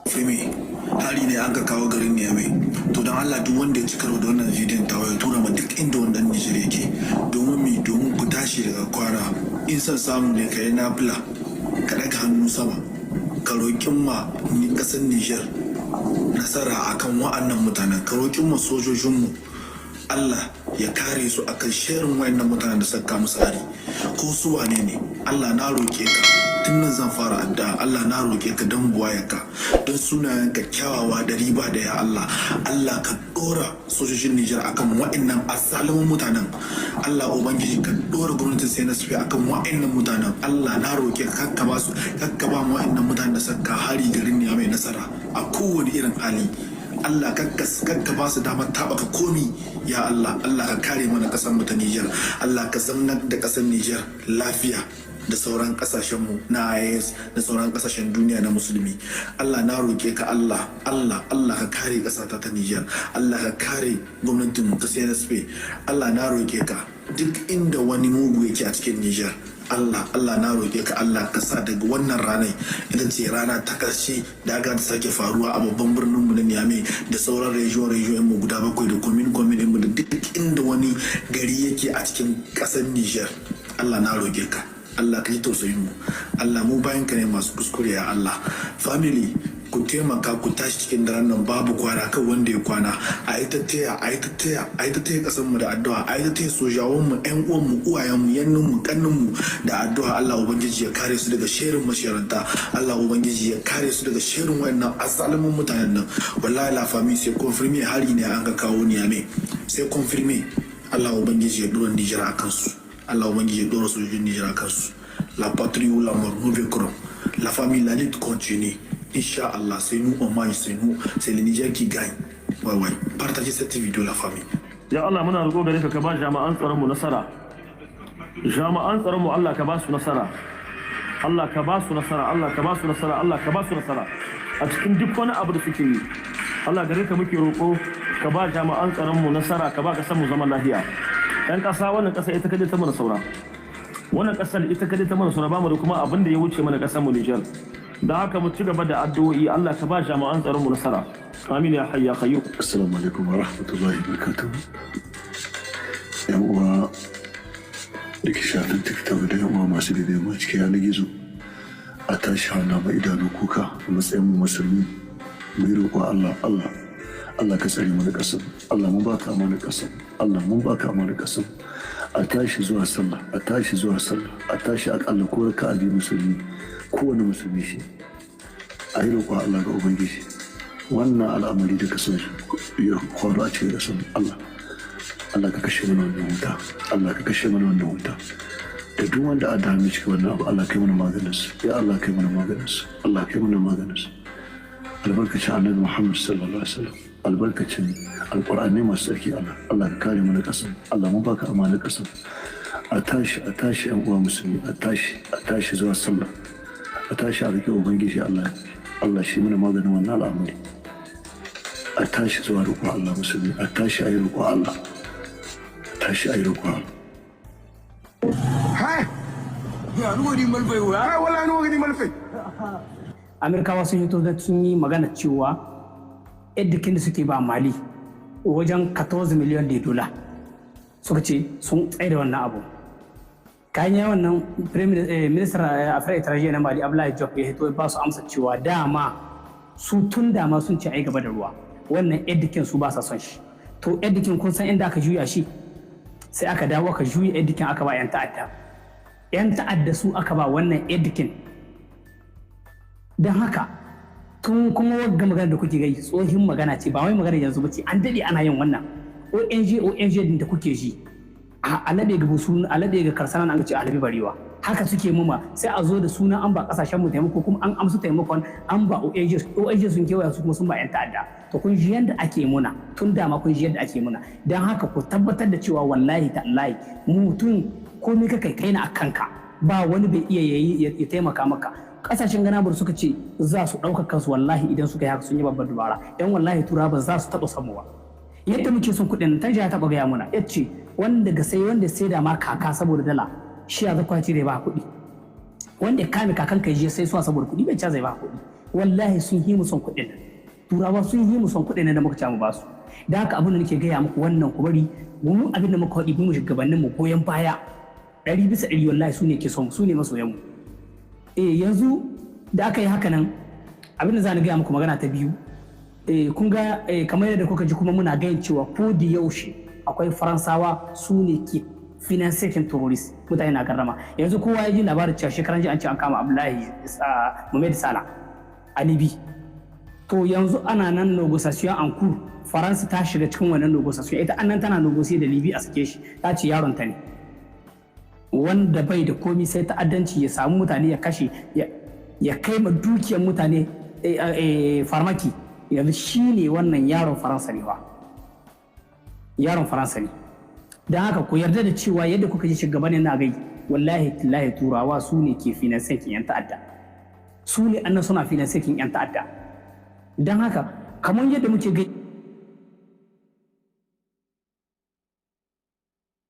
Femi, hari ne an ka kawo garin Niamey. To don Allah duk wanda ya ci karo da wannan bidiyon tawa ya tura ma duk inda wannan Nijar yake. Domin ku tashi daga kwana. In son samu ne ka yi nafila, ka daga hannu sama, ka roƙin ma ƙasar Nijar nasara akan wa'annan mutanen, ka roƙin ma sojojinmu Allah ya kare su akan sherin wayannan mutanen da suka musu hari. Ko su wane ne? Allah na roƙe ka. Tun nan zan fara addu'a. Allah na roƙe ka don buwayarka, don sunayen ka kyawawa da riba da ya Allah. Allah ka dora sojojin Nijar akan wa'annan azzalumin mutanen. Allah ubangiji ka dora gwamnatin CNSP akan wa'annan mutanen. Allah na roƙe ka kakka ba mu wa'annan mutanen da suka hari garin Niamey nasara a kowane irin hali. Allah kakka ba su damar taɓaka komi. Ya Allah, Allah ka kare mana ƙasar mu ta Nijar. Allah ka zamnar da ƙasar Nijar lafiya da sauran kasashenmu na IAS da sauran kasashen duniya na musulmi. Allah na roƙe ka Allah ka kare ƙasata ta Nijar. Allah ka kare gwamnatin ta CNSP. Allah na roƙe ka duk inda wani mugu yake a cikin Nijar. Allah na roƙe ka Allah ka sa daga wannan ranar ita ce rana ta ƙarshe da aka sake faruwa a babban birnin mu na Niamey da sauran rejiyon mu guda 7 da komin mu da duk inda wani gari yake a cikin ƙasar Nijar. Allah na roƙe ka Allah ka ji tausayin mu. Allah mu bayan ka ne masu kuskure ya Allah. Family ku taimaka ku tashi cikin daren nan babu kwana kan wanda ya kwana. A yi ta taya kasan mu da addu'a. A yi ta taya sojawan mu, ƴan uwan mu, uwayen mu, yannun mu, kannin mu da addu'a. Allah ubangiji ya kare su daga sherin mashiranta. Allah ubangiji ya kare su daga sherin wayannan azzalumin mutanen nan. Wallahi la famille sai confirme hari ne an ga kawo Niamey. Sai confirme Allah ubangiji ya dora Nijar a kansu. Allah ubangiji ya dora sojojin Nijar a kansu. La patrie ou la mort, nous vaincrons. La famille, la lutte continue. Inch'Allah, c'est nous, hommage, c'est le Niger qui gagne. Ouais. Partagez cette vidéo, la famille. Ya Allah, muna roƙo gare ka ba jama'an tsaron mu nasara. Jama'an tsaron mu Allah ka ba su nasara. Allah ka ba su nasara, Allah ka ba su nasara, Allah ka ba su nasara. A cikin duk wani abu da suke yi. Allah gare ka muke roƙo ka ba jama'an tsaron mu nasara, ka ba ka san mu zaman lafiya. Ɗan ƙasa wannan ƙasa ita kaje ta mana saura. Wannan ƙasar ita kaje ta mana saura, ba mu da kuma abin da ya wuce mana ƙasar mu Nijar. Da haka mu ci gaba da addu'o'i Allah ka ba jama'an tsaron mu nasara. Amin ya hayya qayyum. Assalamu alaikum wa rahmatullahi wa barakatuh. Yan uwa da ke shafin TikTok da yan uwa masu da ma cikin yanar gizo. A tashi hana ma idanu kuka a matsayin mu musulmi. Mu yi roƙo Allah ka tsare mu da ƙasar. Allah mun baka amana ƙasar. Allah mun baka amana ƙasar. A tashi zuwa sallah, a tashi akalla ko raka'a biyu musulmi. Kowane musulmi shi a yi roƙo Allah ga Ubangiji wannan al'amari da kasar ya kwaro a cikin rasar Allah ka kashe mana wannan wuta, Allah ka kashe mana wannan wuta da duk wanda a dame cikin wannan abu Allah kai mana maganinsu, ya Allah kai mana maganinsu, Allah kai mana maganinsu. Albarkacin annabi Muhammad sallallahu alaihi wasallam, albarkacin alƙur'ani masu tsarki Allah ka kare mana kasar. Allah mun baka amana kasar. A tashi yan uwa musulmi, a tashi zuwa sallah, a tashi a rike Ubangiji Allah shi mana maganin wannan al'amari. A tashi zuwa roƙon Allah musulmi, a tashi a yi roƙon Allah, a tashi a yi roƙon Allah. Amerikawa sun yi magana cewa yadda da suke ba Mali wajen 14 miliyan da dola suka ce sun tsaye da wannan abu. Kayan yawan nan ministan afirka itarajiya na Mali Abdullahi Diop ya hito ba su amsa cewa dama sun ce ai gaba da ruwa wannan edikin su ba sa son shi. To edikin kun san inda aka juya shi, sai aka dawo aka juya edikin aka ba 'yan ta'adda su aka ba wannan edikin. Don haka tun kuma wagga magana da kuke gai tsohin magana ce, ba wai magana yanzu ba ce, an daɗe ana yin wannan ONG din da kuke ji a labe ga busu a labe ga karsana an ce a labe barewa haka suke muma, sai a zo da sunan an ba kasashen mu taimako kuma an amsa taimakon an ba ONG sun kewaya su kuma sun ba 'yan ta'adda. To kun ji yadda ake muna, tun dama kun ji yadda ake muna. Don haka ku tabbatar da cewa wallahi ta'allahi mutum komai ka kai na akanka, ba wani bai iya ya taimaka maka. Kasashen ganabar suka ce za su ɗaukar kansu wallahi idan suka yi haka sun yi babbar dubara. Yan wallahi turawa ba za su taɓa samu ba. Yadda muke son kuɗin ta ya taɓa gaya muna ya ce wanda sai da ma kaka saboda dala shi ya zakwa ce zai ba kuɗi, wanda ya kame kakan kai je sai suwa saboda kuɗi bai ca zai ba kuɗi. wallahi sun yi mu son kuɗin nan turawa sun yi mu son kuɗin nan da muka ci mu ba su da haka abin da nake gaya muku wannan ku bari mu abin da muka faɗi mu shugabannin mu goyon baya 100% wallahi su ne ke son su ne masoyan mu yanzu da aka yi haka nan abin da za ni gaya muku magana ta biyu kun ga kamar yadda kuka ji kuma muna gayin cewa ko da yaushe akwai faransawa su ne ke financing terrorist mutane na garrama yanzu kowa ya ji labarin cewa shekaran ji an ce an kama Abdullahi Mohamed Salah a Libya to yanzu ana nan negotiation an kur faransa ta shiga cikin wannan negotiation ita annan tana negotiate da Libya a sake shi ta ce yaron ta ne wanda bai da komi sai ta'addanci ya samu mutane ya kashe ya kai ma dukiyar mutane farmaki yanzu shi ne wannan yaron faransa ne yaron faransa ne don haka ku yarda da cewa yadda kuka ji shugabannin na gai wallahi tallahi turawa su ne ke finansakin yan ta'adda su ne annan suna finansakin yan ta'adda don haka kamar yadda muke gai